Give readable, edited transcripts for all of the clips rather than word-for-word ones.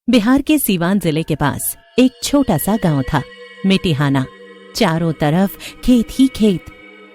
बिहार के सीवान जिले के पास एक छोटा सा गांव था, मिटिहाना। चारों तरफ खेत ही खेत।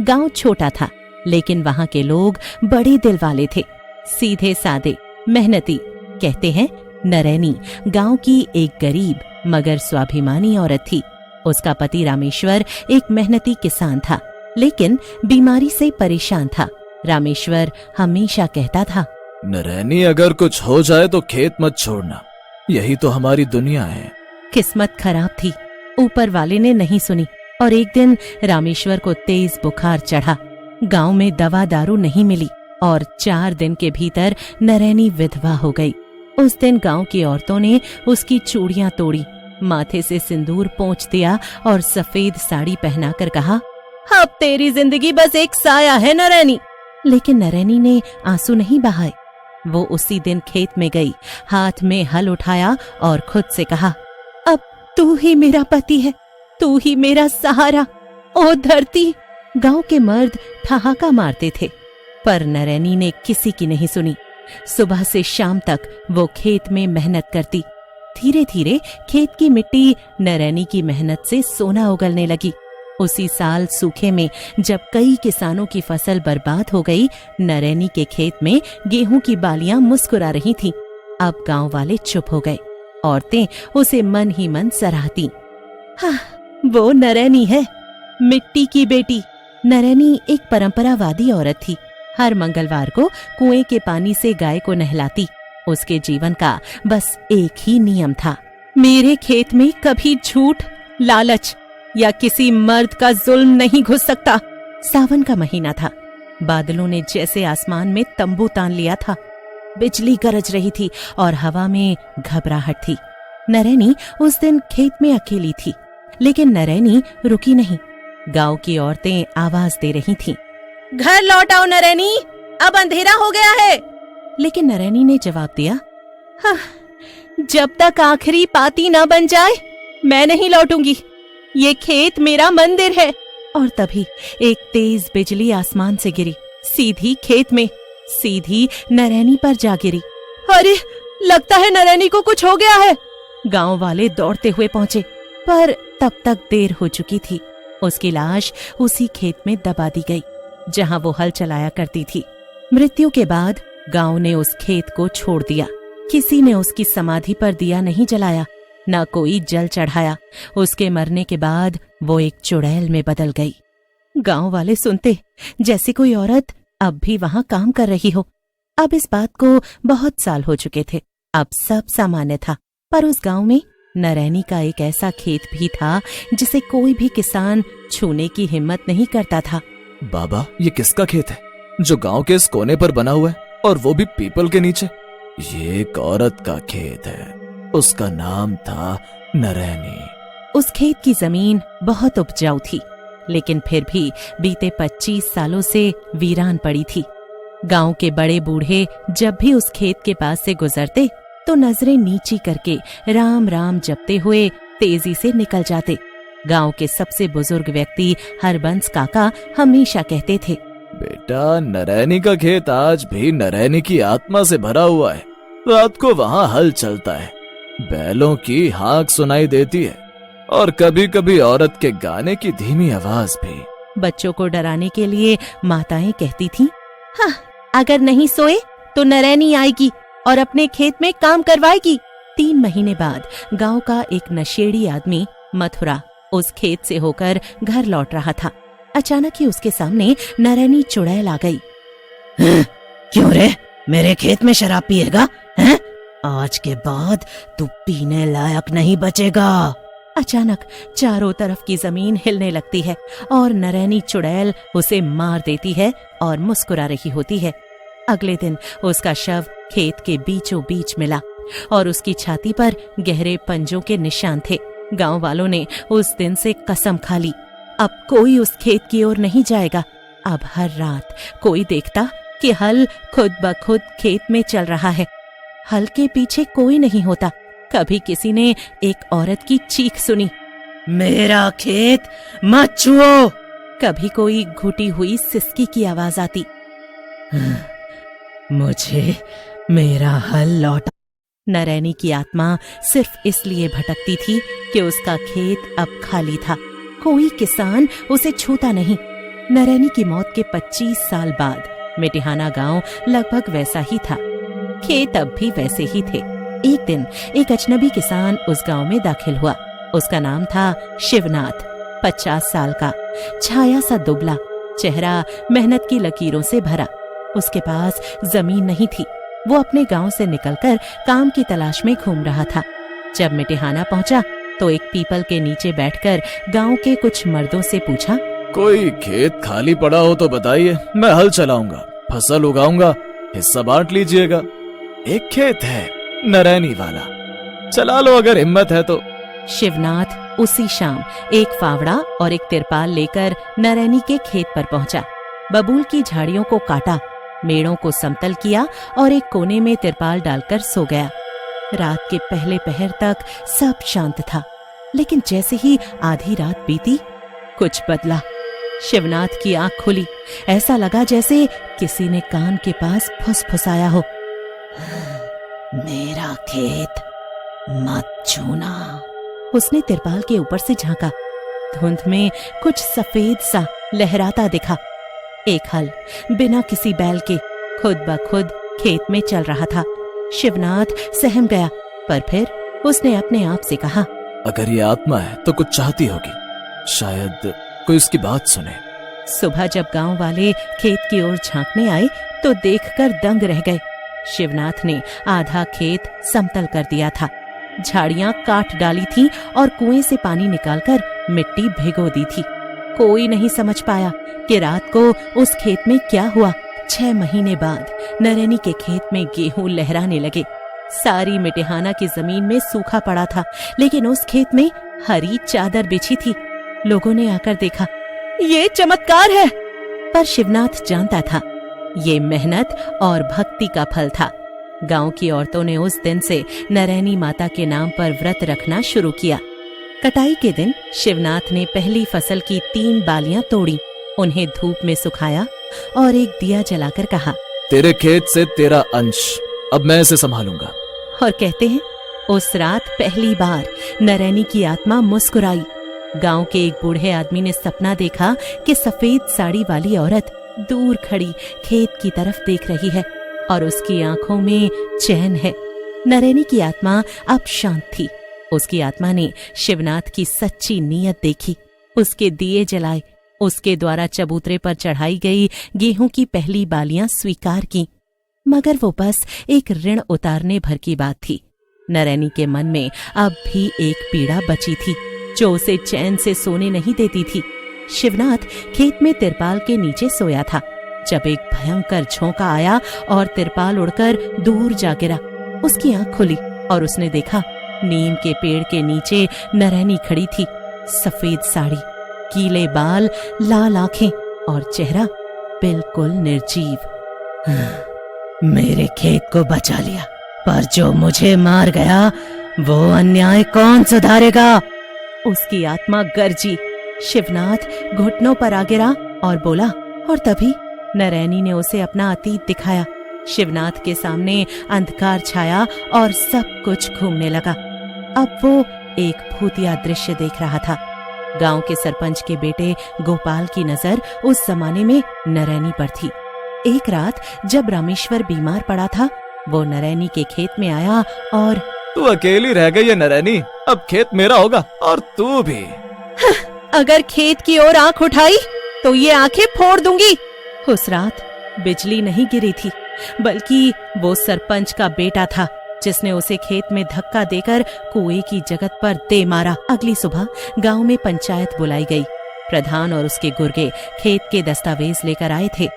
गांव छोटा था, लेकिन वहां के लोग बड़े दिल वाले थे, सीधे सादे, मेहनती। कहते हैं नरैनी गांव की एक गरीब मगर स्वाभिमानी औरत थी। उसका पति रामेश्वर एक मेहनती किसान था, लेकिन बीमारी से परेशान था। रामेश्वर हमेशा कहता था, नरैनी अगर कुछ हो जाए तो खेत मत छोड़ना, यही तो हमारी दुनिया है। किस्मत खराब थी, ऊपर वाले ने नहीं सुनी और एक दिन रामेश्वर को तेज बुखार चढ़ा। गांव में दवा दारू नहीं मिली और 4 दिन के भीतर नरैनी विधवा हो गई। उस दिन गांव की औरतों ने उसकी चूड़ियां तोड़ी, माथे से सिंदूर पोंछ दिया और सफेद साड़ी पहनाकर कहा, अब तेरी जिंदगी बस एक साया है नरैनी। लेकिन नरैनी ने आंसू नहीं बहाए। वो उसी दिन खेत में गई, हाथ में हल उठाया और खुद से कहा, अब तू ही मेरा पति है, तू ही मेरा सहारा, ओ धरती। गांव के मर्द ठहाका मारते थे, पर नरैनी ने किसी की नहीं सुनी। सुबह से शाम तक वो खेत में मेहनत करती। धीरे धीरे खेत की मिट्टी नरैनी की मेहनत से सोना उगलने लगी। उसी साल सूखे में जब कई किसानों की फसल बर्बाद हो गई, नरैनी के खेत में गेहूं की बालियां मुस्कुरा रही थीं। अब गांव वाले चुप हो गए। औरतें उसे मन ही मन सराहती। हाँ, वो नरैनी है, मिट्टी की बेटी। नरैनी एक परंपरावादी औरत थी। हर मंगलवार को कुएं के पानी से गाय को नहलाती। उसके जीवन का बस एक ही नियम था, मेरे खेत में कभी झूठ, लालच या किसी मर्द का जुल्म नहीं घुस सकता। सावन का महीना था। बादलों ने जैसे आसमान में तंबू तान लिया था। बिजली गरज रही थी और हवा में घबराहट थी। नरैनी उस दिन खेत में अकेली थी, लेकिन नरैनी रुकी नहीं। गांव की औरतें आवाज दे रही थीं, घर लौट आओ नरैनी, अब अंधेरा हो गया है। लेकिन नरैनी ने जवाब दिया, हाँ, जब तक आखिरी पाती ना बन जाए मैं नहीं लौटूंगी। ये खेत मेरा मंदिर है। और तभी एक तेज बिजली आसमान से गिरी, सीधी खेत में, सीधी नरैनी पर जा गिरी। अरे, लगता है नरैनी को कुछ हो गया है। गांव वाले दौड़ते हुए पहुंचे, पर तब तक देर हो चुकी थी। उसकी लाश उसी खेत में दबा दी गई जहां वो हल चलाया करती थी। मृत्यु के बाद गांव ने उस खेत को छोड़ दिया। किसी ने उसकी समाधि पर दिया नहीं जलाया, न कोई जल चढ़ाया। उसके मरने के बाद वो एक चुड़ैल में बदल गई। गांव वाले सुनते जैसे कोई औरत अब भी वहां काम कर रही हो। अब इस बात को बहुत साल हो चुके थे, अब सब सामान्य था। पर उस गांव में नरैनी का एक ऐसा खेत भी था जिसे कोई भी किसान छूने की हिम्मत नहीं करता था। बाबा, ये किसका खेत है जो गांव के इस कोने पर बना हुआ है, और वो भी पीपल के नीचे? ये एक औरत का खेत है, उसका नाम था नरैनी। उस खेत की जमीन बहुत उपजाऊ थी, लेकिन फिर भी बीते 25 सालों से वीरान पड़ी थी। गांव के बड़े बूढ़े जब भी उस खेत के पास से गुजरते तो नजरें नीची करके राम राम जपते हुए तेजी से निकल जाते। गांव के सबसे बुजुर्ग व्यक्ति हरबंस काका हमेशा कहते थे, बेटा, नरैनी का खेत आज भी नरैनी की आत्मा से भरा हुआ है। रात को वहाँ हल चलता है, बैलों की हाँक सुनाई देती है और कभी कभी औरत के गाने की धीमी आवाज भी। बच्चों को डराने के लिए माताएं कहती थीं, हाँ, अगर नहीं सोए तो नरैनी आएगी और अपने खेत में काम करवाएगी। 3 महीने बाद गांव का एक नशेड़ी आदमी मथुरा उस खेत से होकर घर लौट रहा था। अचानक ही उसके सामने नरैनी चुड़ैल आ गई। क्यों रे, मेरे खेत में शराब पिएगा हैं? आज के बाद तू पीने लायक नहीं बचेगा। अचानक चारों तरफ की जमीन हिलने लगती है और नरैनी चुड़ैल उसे मार देती है और मुस्कुरा रही होती है। अगले दिन उसका शव खेत के बीचों बीच मिला और उसकी छाती पर गहरे पंजों के निशान थे। गांव वालों ने उस दिन से कसम खा ली, अब कोई उस खेत की ओर नहीं जाएगा। अब हर रात कोई देखता कि हल खुद ब खुद खेत में चल रहा है। हल के पीछे कोई नहीं होता। कभी किसी ने एक औरत की चीख सुनी, मेरा खेत मत छुओ। कभी कोई घुटी हुई सिसकी की आवाज आती, मुझे मेरा हल लौटा। नरैनी की आत्मा सिर्फ इसलिए भटकती थी कि उसका खेत अब खाली था। कोई किसान उसे छूता नहीं। नरैनी की मौत के 25 साल बाद मिटिहाना गांव लगभग वैसा ही था। खेत अब भी वैसे ही थे। एक दिन एक अजनबी किसान उस गांव में दाखिल हुआ। उसका नाम था शिवनाथ। 50 साल का, छाया सा दुबला, चेहरा मेहनत की लकीरों से भरा। उसके पास जमीन नहीं थी। वो अपने गांव से निकलकर काम की तलाश में घूम रहा था। जब मिटिहाना पहुंचा तो एक पीपल के नीचे बैठकर गांव के कुछ मर्दों से पूछा, कोई खेत खाली पड़ा हो तो बताइए, मैं हल चलाऊंगा, फसल उगाऊंगा, हिस्सा बांट लीजिएगा। एक खेत है नरैनी वाला, चला लो अगर हिम्मत है तो। शिवनाथ उसी शाम एक फावड़ा और एक तिरपाल लेकर नरैनी के खेत पर पहुंचा। बबूल की झाड़ियों को काटा, मेड़ों को समतल किया और एक कोने में तिरपाल डालकर सो गया। रात के पहले पहर तक सब शांत था, लेकिन जैसे ही आधी रात बीती कुछ बदला। शिवनाथ की आंख खुली। ऐसा लगा जैसे किसी ने कान के पास फुसफुसाया हो। मेरा खेत मत छूना। उसने तिरपाल के ऊपर से झांका। धुंध में कुछ सफेद सा लहराता दिखा। एक हल बिना किसी बैल के खुद ब खुद खेत में चल रहा था। शिवनाथ सहम गया, पर फिर उसने अपने आप से कहा, अगर ये आत्मा है तो कुछ चाहती होगी, शायद कोई उसकी बात सुने। सुबह जब गांव वाले खेत की ओर झांकने आए तो देखकर दंग रह गए। शिवनाथ ने आधा खेत समतल कर दिया था। झाड़ियां काट डाली थीं और कुएं से पानी निकालकर मिट्टी भिगो दी थी। कोई नहीं समझ पाया कि रात को उस खेत में क्या हुआ। 6 महीने बाद नरैनी के खेत में गेहूं लहराने लगे। सारी मिटिहाना की जमीन में सूखा पड़ा था, लेकिन उस खेत में हरी चादर बिछी थी। लोगों ने आकर देखा, ये चमत्कार है। पर शिवनाथ जानता था, ये मेहनत और भक्ति का फल था। गांव की औरतों ने उस दिन से नरैनी माता के नाम पर व्रत रखना शुरू किया। कटाई के दिन शिवनाथ ने पहली फसल की 3 बालियां तोड़ी, उन्हें धूप में सुखाया और एक दिया जलाकर कहा, तेरे खेत से तेरा अंश, अब मैं इसे संभालूंगा। और कहते हैं उस रात पहली बार नरैनी की आत्मा मुस्कुराई। गांव के एक बूढ़े आदमी ने सपना देखा कि सफेद साड़ी वाली औरत दूर खड़ी खेत की तरफ देख रही है और उसकी आंखों में चैन है। नरैनी की आत्मा अब शांत थी। उसकी आत्मा ने शिवनाथ की सच्ची नीयत देखी, उसके दिए जलाए, उसके द्वारा चबूतरे पर चढ़ाई गई गेहूं की पहली बालियां स्वीकार की। मगर वो बस एक ऋण उतारने भर की बात थी। नरैनी के मन में अब भी एक पीड़ा बची थी जो उसे चैन से सोने नहीं देती थी। शिवनाथ खेत में तिरपाल के नीचे सोया था जब एक भयंकर झोंका आया और तिरपाल उड़कर दूर जा गिरा। उसकी आंख खुली और उसने देखा, नीम के पेड़ के नीचे नरैनी खड़ी थी। सफेद साड़ी, गीले बाल, लाल आंखें और चेहरा बिल्कुल निर्जीव। मेरे खेत को बचा लिया, पर जो मुझे मार गया वो अन्याय कौन सुधारेगा? उसकी आत्मा गरजी। शिवनाथ घुटनों पर आ गिरा और बोला, और तभी नरैनी ने उसे अपना अतीत दिखाया। शिवनाथ के सामने अंधकार छाया और सब कुछ घूमने लगा। अब वो एक भूतिया दृश्य देख रहा था। गांव के सरपंच के बेटे गोपाल की नजर उस जमाने में नरैनी पर थी। एक रात जब रामेश्वर बीमार पड़ा था, वो नरैनी के खेत में आया और, तू अकेली रह गई है नरैनी, अब खेत मेरा होगा और तू भी। अगर खेत की ओर आंख उठाई तो ये आंखें फोड़ दूंगी। उस रात बिजली नहीं गिरी थी, बल्कि वो सरपंच का बेटा था जिसने उसे खेत में धक्का देकर कुएं की जगत पर दे मारा। अगली सुबह गांव में पंचायत बुलाई गई। प्रधान और उसके गुर्गे खेत के दस्तावेज लेकर आए थे।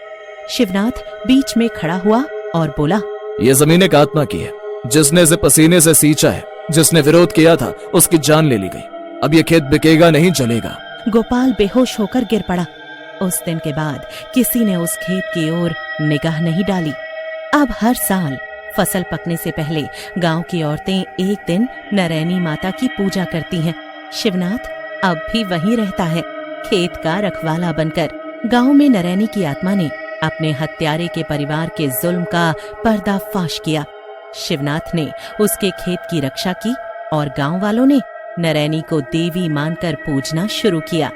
शिवनाथ बीच में खड़ा हुआ और बोला, ये जमीन एक आत्मा की है, जिसने इसे पसीने से सींचा है। जिसने विरोध किया था उसकी जान ले ली गई। अब ये खेत बिकेगा नहीं, जलेगा। गोपाल बेहोश होकर गिर पड़ा। उस दिन के बाद किसी ने उस खेत की ओर निगाह नहीं डाली। अब हर साल फसल पकने से पहले गांव की औरतें एक दिन नरैनी माता की पूजा करती हैं। शिवनाथ अब भी वहीं रहता है, खेत का रखवाला बनकर। गांव में नरैनी की आत्मा ने अपने हत्यारे के परिवार के जुल्म का पर्दाफाश किया। शिवनाथ ने उसके खेत की रक्षा की और गांव वालों ने नरैनी को देवी मानकर पूजना शुरू किया।